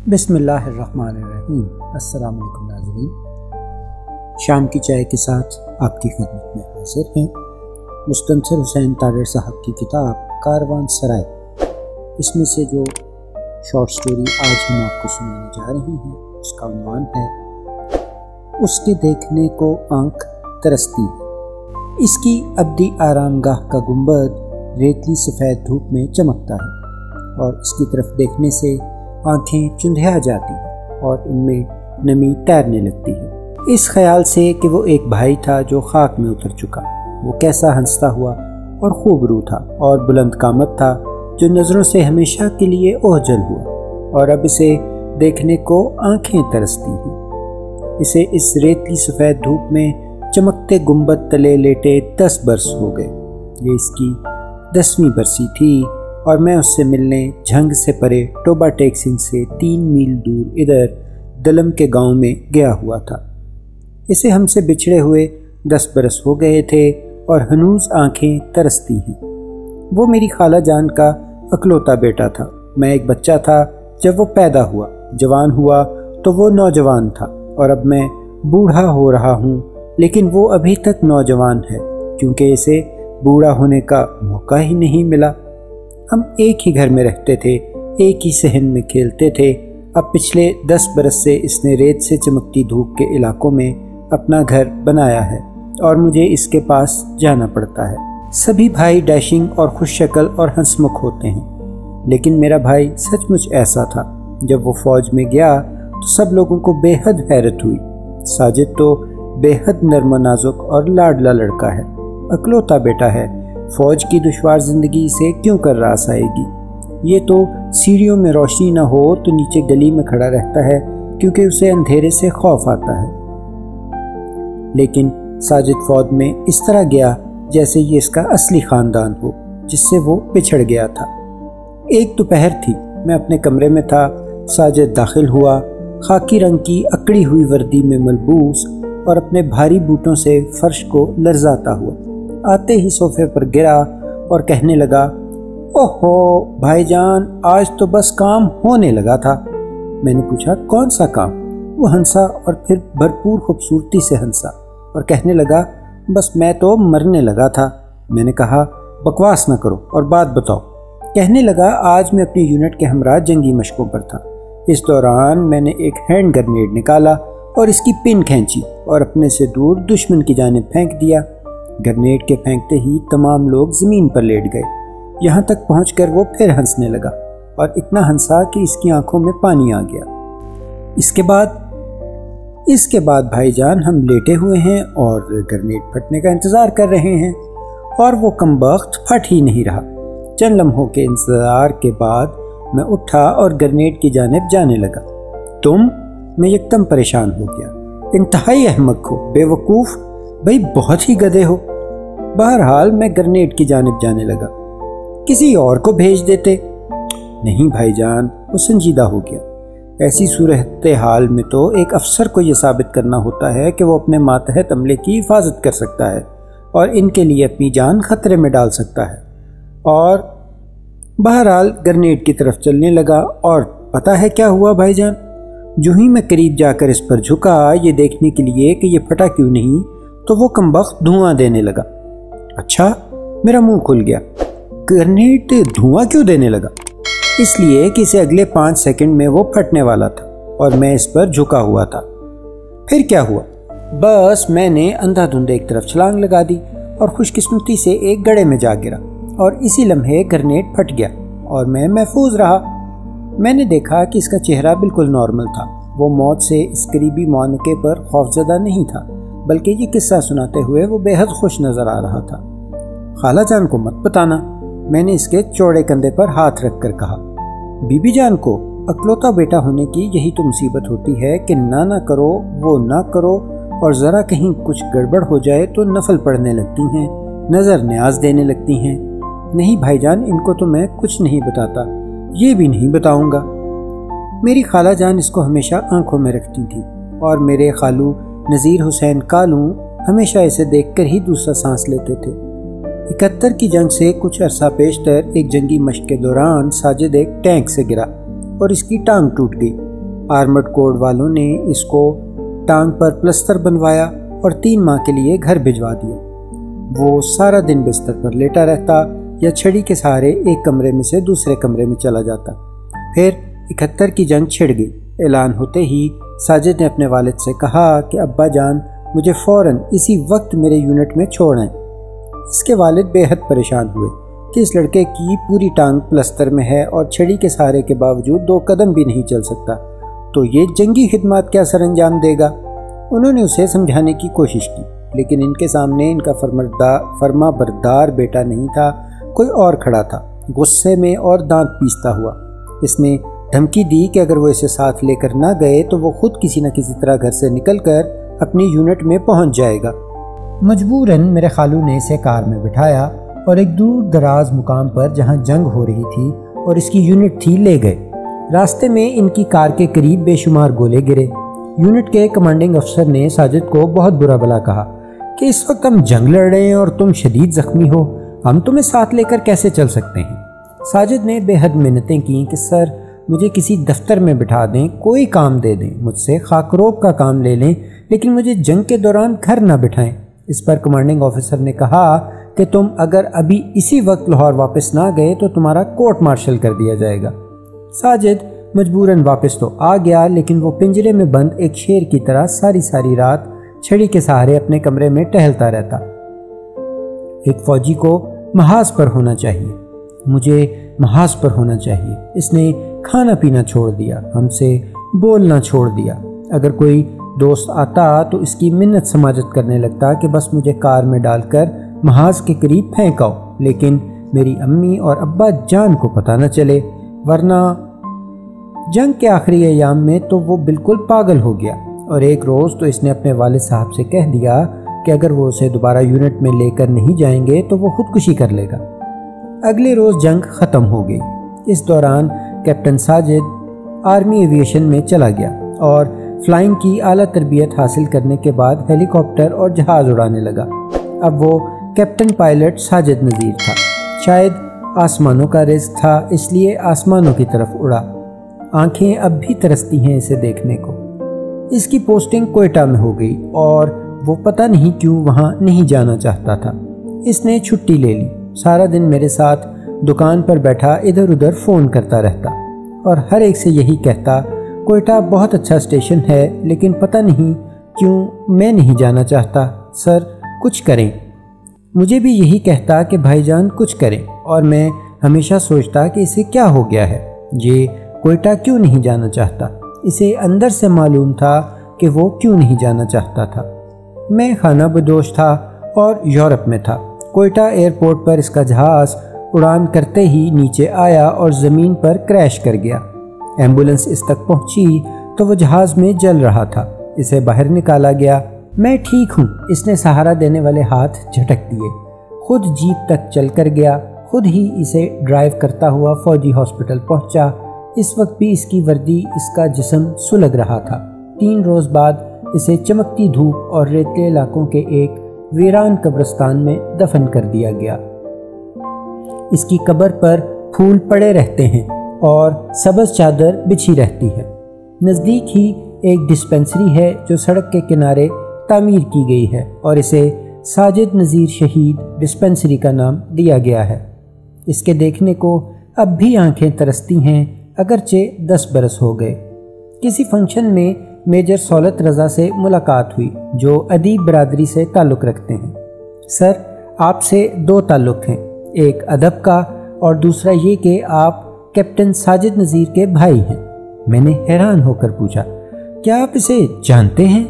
بسم اللہ الرحمن الرحیم۔ السلام علیکم ناظرین، شام کی چائے کے ساتھ آپ کی خدمت میں حاضر ہیں مستنصر حسین تاڈر صاحب کی کتاب کاروان سرائے۔ اس میں سے جو شارٹ سٹوری آج ہم آپ کو سنانے جا رہے ہیں اس کا عنوان ہے اس کے دیکھنے کو آنکھ ترستی ہے۔ اس کی ابدی آرام گاہ کا گنبد ریتلی سفید دھوپ میں چمکتا ہے اور اس کی طرف دیکھنے سے آنکھیں چندھیا جاتی ہیں اور ان میں نمی تیرنے لگتی ہے، اس خیال سے کہ وہ ایک بھائی تھا جو خاک میں اتر چکا۔ وہ کیسا ہنستا ہوا اور خوب رو تھا اور بلند قامت تھا جو نظروں سے ہمیشہ کے لیے اوجھل ہوا، اور اب اسے دیکھنے کو آنکھیں ترستی ہیں۔ اسے اس ریتلی سفید دھوپ میں چمکتے گنبد تلے لیٹے 10 برس ہو گئے۔ یہ اس کی 10ویں برسی تھی اور میں اس سے ملنے جھنگ سے پرے ٹوبا ٹیکسنگ سے 3 میل دور ادھر دلم کے گاؤں میں گیا ہوا تھا۔ اسے ہم سے بچھڑے ہوئے 10 برس ہو گئے تھے اور ہنوز آنکھیں ترستی ہیں۔ وہ میری خالہ جان کا اکلوتا بیٹا تھا۔ میں ایک بچہ تھا جب وہ پیدا ہوا، جوان ہوا تو وہ نوجوان تھا، اور اب میں بوڑھا ہو رہا ہوں، لیکن وہ ابھی تک نوجوان ہے کیونکہ اسے بوڑھا ہونے کا موقع ہی نہیں ملا۔ ہم ایک ہی گھر میں رہتے تھے، ایک ہی صحن میں کھیلتے تھے۔ اب پچھلے 10 برس سے اس نے ریت سے چمکتی دھوپ کے علاقوں میں اپنا گھر بنایا ہے اور مجھے اس کے پاس جانا پڑتا ہے۔ سبھی بھائی ڈیشنگ اور خوش شکل اور ہنسمکھ ہوتے ہیں، لیکن میرا بھائی سچ مچ ایسا تھا۔ جب وہ فوج میں گیا تو سب لوگوں کو بے حد حیرت ہوئی۔ ساجد تو بے حد نرم و نازک اور لاڈلا لڑکا ہے، اکلوتا بیٹا ہے، فوج کی دشوار زندگی سے کیوں کر راس آئے گی؟ یہ تو سیڑھیوں میں روشنی نہ ہو تو نیچے گلی میں کھڑا رہتا ہے کیونکہ اسے اندھیرے سے خوف آتا ہے۔ لیکن ساجد فوج میں اس طرح گیا جیسے یہ اس کا اصلی خاندان ہو جس سے وہ بچھڑ گیا تھا۔ ایک دوپہر تھی، میں اپنے کمرے میں تھا۔ ساجد داخل ہوا، خاکی رنگ کی اکڑی ہوئی وردی میں ملبوس اور اپنے بھاری بوٹوں سے فرش کو لرزاتا ہوا آتے ہی صوفے پر گرا اور کہنے لگا، اوہو بھائی جان، آج تو بس کام ہونے لگا تھا۔ میں نے پوچھا، کون سا کام؟ وہ ہنسا اور پھر بھرپور خوبصورتی سے ہنسا اور کہنے لگا، بس میں تو مرنے لگا تھا۔ میں نے کہا، بکواس نہ کرو اور بات بتاؤ۔ کہنے لگا، آج میں اپنی یونٹ کے ہمراہ جنگی مشقوں پر تھا۔ اس دوران میں نے ایک ہینڈ گرنیڈ نکالا اور اس کی پن کھینچی اور اپنے سے دور دشمن کی جانب پھینک دیا۔ گرنیڈ کے پھینکتے ہی تمام لوگ زمین پر لیٹ گئے۔ یہاں تک پہنچ کر وہ پھر ہنسنے لگا اور اتنا ہنسا کہ اس کی آنکھوں میں پانی آ گیا۔ اس کے بعد بھائی جان ہم لیٹے ہوئے ہیں اور گرنیڈ پھٹنے کا انتظار کر رہے ہیں، اور وہ کمبخت پھٹ ہی نہیں رہا۔ چند لمحوں کے انتظار کے بعد میں اٹھا اور گرنیڈ کی جانب جانے لگا۔ تم؟ میں یکدم پریشان ہو گیا۔ انتہائی احمق ہو، بے وقوف، بھئی بہت ہی گدھے ہو۔ بہرحال میں گرنیڈ کی جانب جانے لگا۔ کسی اور کو بھیج دیتے۔ نہیں بھائی جان، وہ سنجیدہ ہو گیا۔ ایسی صورتحال میں تو ایک افسر کو یہ ثابت کرنا ہوتا ہے کہ وہ اپنے ماتحت عملے کی حفاظت کر سکتا ہے اور ان کے لیے اپنی جان خطرے میں ڈال سکتا ہے۔ اور بہرحال گرنیڈ کی طرف چلنے لگا، اور پتہ ہے کیا ہوا بھائی جان؟ جو ہی میں قریب جا کر اس پر جھکا یہ دیکھنے کے لیے کہ یہ پھٹا کیوں نہیں، تو وہ کمبخت دھواں دینے لگا۔ اچھا، میرا منہ کھل گیا۔ گرنیڈ دھواں کیوں دینے لگا؟ اس لیے کہ اسے اگلے 5 سیکنڈ میں وہ پھٹنے والا تھا اور میں اس پر جھکا ہوا تھا۔ پھر کیا ہوا؟ بس میں نے اندھا دھند ایک طرف چھلانگ لگا دی اور خوش قسمتی سے ایک گڑھے میں جا گرا، اور اسی لمحے گرنیڈ پھٹ گیا اور میں محفوظ رہا۔ میں نے دیکھا کہ اس کا چہرہ بالکل نارمل تھا۔ وہ موت سے اس قریبی معانقے پر خوفزدہ نہیں تھا، بلکہ یہ قصہ سناتے ہوئے وہ بے حد خوش نظر آ رہا تھا۔ خالہ جان کو مت بتانا، میں نے اس کے چوڑے کندھے پر ہاتھ رکھ کر کہا۔ بی بی جان کو؟ اکلوتا بیٹا ہونے کی یہی تو مصیبت ہوتی ہے کہ نہ کرو وہ نہ کرو، اور ذرا کہیں کچھ گڑبڑ ہو جائے تو نفل پڑھنے لگتی ہیں، نظر نیاز دینے لگتی ہیں۔ نہیں بھائی جان، ان کو تو میں کچھ نہیں بتاتا، یہ بھی نہیں بتاؤں گا۔ میری خالہ جان اس کو ہمیشہ آنکھوں میں رکھتی تھی، اور میرے خالو نذیر حسین کالوں ہمیشہ اسے دیکھ کر ہی دوسرا سانس لیتے تھے۔ 71 کی جنگ سے کچھ عرصہ پیشتر ایک جنگی مشق کے دوران ساجد ایک ٹینک سے گرا اور اس کی ٹانگ ٹوٹ گئی۔ آرمڈ کوڈ والوں نے اس کو ٹانگ پر پلستر بنوایا اور 3 ماہ کے لیے گھر بھجوا دیا۔ وہ سارا دن بستر پر لیٹا رہتا یا چھڑی کے سہارے ایک کمرے میں سے دوسرے کمرے میں چلا جاتا۔ پھر 71 کی جنگ چھڑ گئی۔ اعلان ہوتے ہی ساجد نے اپنے والد سے کہا کہ ابا جان مجھے فوراً اسی وقت میرے یونٹ میں چھوڑ آئیں۔ اس کے والد بے حد پریشان ہوئے کہ اس لڑکے کی پوری ٹانگ پلستر میں ہے اور چھڑی کے سہارے کے باوجود 2 قدم بھی نہیں چل سکتا، تو یہ جنگی خدمات کیا سر انجام دے گا؟ انہوں نے اسے سمجھانے کی کوشش کی، لیکن ان کے سامنے ان کا فرما بردار بیٹا نہیں تھا، کوئی اور کھڑا تھا، غصے میں اور دانت پیستا ہوا۔ اس نے دھمکی دی کہ اگر وہ اسے ساتھ لے کر نہ گئے تو وہ خود کسی نہ کسی طرح گھر سے نکل کر اپنی یونٹ میں پہنچ جائے گا۔ مجبوراً میرے خالو نے اسے کار میں بٹھایا اور ایک دور دراز مقام پر جہاں جنگ ہو رہی تھی اور اس کی یونٹ تھی لے گئے۔ راستے میں ان کی کار کے قریب بے شمار گولے گرے۔ یونٹ کے کمانڈنگ افسر نے ساجد کو بہت برا بھلا کہا کہ اس وقت ہم جنگ لڑ رہے ہیں اور تم شدید زخمی ہو، ہم تمہیں ساتھ لے کر کیسے چل سکتے ہیں؟ ساجد نے بے حد منتیں کیں کہ سر مجھے کسی دفتر میں بٹھا دیں، کوئی کام دے دیں، مجھ سے خاکروب کا کام لے لیں، لیکن مجھے جنگ کے دوران گھر نہ بٹھائیں۔ اس پر کمانڈنگ آفیسر نے کہا کہ تم اگر ابھی اسی وقت لاہور واپس نہ گئے تو تمہارا کورٹ مارشل کر دیا جائے گا۔ ساجد مجبوراً واپس تو آ گیا، لیکن وہ پنجرے میں بند ایک شیر کی طرح ساری رات چھڑی کے سہارے اپنے کمرے میں ٹہلتا رہتا۔ ایک فوجی کو محاذ پر ہونا چاہیے، مجھے محاذ پر ہونا چاہیے۔ اس نے کھانا پینا چھوڑ دیا، ہم سے بولنا چھوڑ دیا۔ اگر کوئی دوست آتا تو اس کی منت سماجت کرنے لگتا کہ بس مجھے کار میں ڈال کر محاذ کے قریب پھینکاؤ، لیکن میری امی اور ابا جان کو پتہ نہ چلے، ورنہ جنگ کے آخری ایام میں تو وہ بالکل پاگل ہو گیا، اور ایک روز تو اس نے اپنے والد صاحب سے کہہ دیا کہ اگر وہ اسے دوبارہ یونٹ میں لے کر نہیں جائیں گے تو وہ خودکشی کر لے گا۔ اگلے روز جنگ ختم ہو گئی۔ اس دوران کیپٹن ساجد آرمی ایویشن میں چلا گیا اور فلائنگ کی اعلیٰ تربیت حاصل کرنے کے بعد ہیلی کاپٹر اور جہاز اڑانے لگا۔ اب وہ کیپٹن پائلٹ ساجد نذیر تھا۔ شاید آسمانوں کا رزق تھا، اس لیے آسمانوں کی طرف اڑا۔ آنکھیں اب بھی ترستی ہیں اسے دیکھنے کو۔ اس کی پوسٹنگ کوئٹہ میں ہو گئی اور وہ پتہ نہیں کیوں وہاں نہیں جانا چاہتا تھا۔ اس نے چھٹی لے لی، سارا دن میرے ساتھ دکان پر بیٹھا ادھر ادھر فون کرتا رہتا اور ہر ایک سے یہی کہتا کوئٹہ بہت اچھا اسٹیشن ہے، لیکن پتہ نہیں کیوں میں نہیں جانا چاہتا، سر کچھ کریں۔ مجھے بھی یہی کہتا کہ بھائی جان کچھ کریں، اور میں ہمیشہ سوچتا کہ اسے کیا ہو گیا ہے، یہ کوئٹہ کیوں نہیں جانا چاہتا۔ اسے اندر سے معلوم تھا کہ وہ کیوں نہیں جانا چاہتا تھا۔ میں خانہ بدوش تھا اور یورپ میں تھا۔ کوئٹہ ایئرپورٹ پر اس کا جہاز اڑان کرتے ہی نیچے آیا اور زمین پر کریش کر گیا۔ ایمبولنس اس تک پہنچی تو وہ جہاز میں جل رہا تھا۔ اسے باہر نکالا گیا۔ میں ٹھیک ہوں، اس نے سہارا دینے والے ہاتھ جھٹک دیے۔ خود جیپ تک چل کر گیا، خود ہی اسے ڈرائیو کرتا ہوا فوجی ہاسپٹل پہنچا۔ اس وقت بھی اس کی وردی، اس کا جسم سلگ رہا تھا۔ 3 روز بعد اسے چمکتی دھوپ اور ریتلے علاقوں کے ایک ویران قبرستان میں دفن کر دیا گیا۔ اس کی قبر پر پھول پڑے رہتے ہیں اور سبز چادر بچھی رہتی ہے۔ نزدیک ہی ایک ڈسپنسری ہے جو سڑک کے کنارے تعمیر کی گئی ہے اور اسے ساجد نذیر شہید ڈسپنسری کا نام دیا گیا ہے۔ اس کے دیکھنے کو اب بھی آنکھیں ترستی ہیں، اگرچہ 10 برس ہو گئے۔ کسی فنکشن میں میجر سولت رضا سے ملاقات ہوئی جو ادیب برادری سے تعلق رکھتے ہیں۔ سر آپ سے 2 تعلق ہیں، ایک ادب کا اور دوسرا یہ کہ آپ کیپٹن ساجد نذیر کے بھائی ہیں۔ میں نے حیران ہو کر پوچھا، کیا آپ اسے جانتے ہیں؟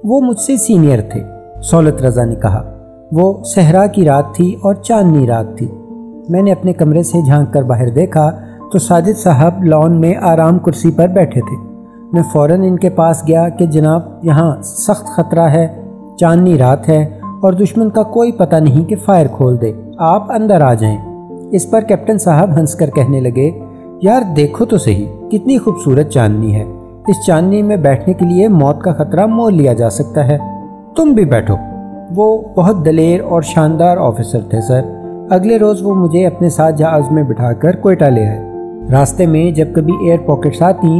وہ مجھ سے سینئر تھے، سولت رضا نے کہا۔ وہ صحرا کی رات تھی اور چاندنی رات تھی۔ میں نے اپنے کمرے سے جھانک کر باہر دیکھا تو ساجد صاحب لان میں آرام کرسی پر بیٹھے تھے۔ میں فوراً ان کے پاس گیا کہ جناب یہاں سخت خطرہ ہے، چاندنی رات ہے اور دشمن کا کوئی پتہ نہیں کہ فائر کھول دے، آپ اندر آ جائیں۔ اس پر کیپٹن صاحب ہنس کر کہنے لگے، یار دیکھو تو صحیح کتنی خوبصورت چاندنی ہے، اس چاندنی میں بیٹھنے کے لیے موت کا خطرہ مول لیا جا سکتا ہے، تم بھی بیٹھو۔ وہ بہت دلیر اور شاندار آفیسر تھے سر۔ اگلے روز وہ مجھے اپنے ساتھ جہاز میں بٹھا کر کوئٹہ لے آئے۔ راستے میں جب کبھی ایئر پاکٹس آتی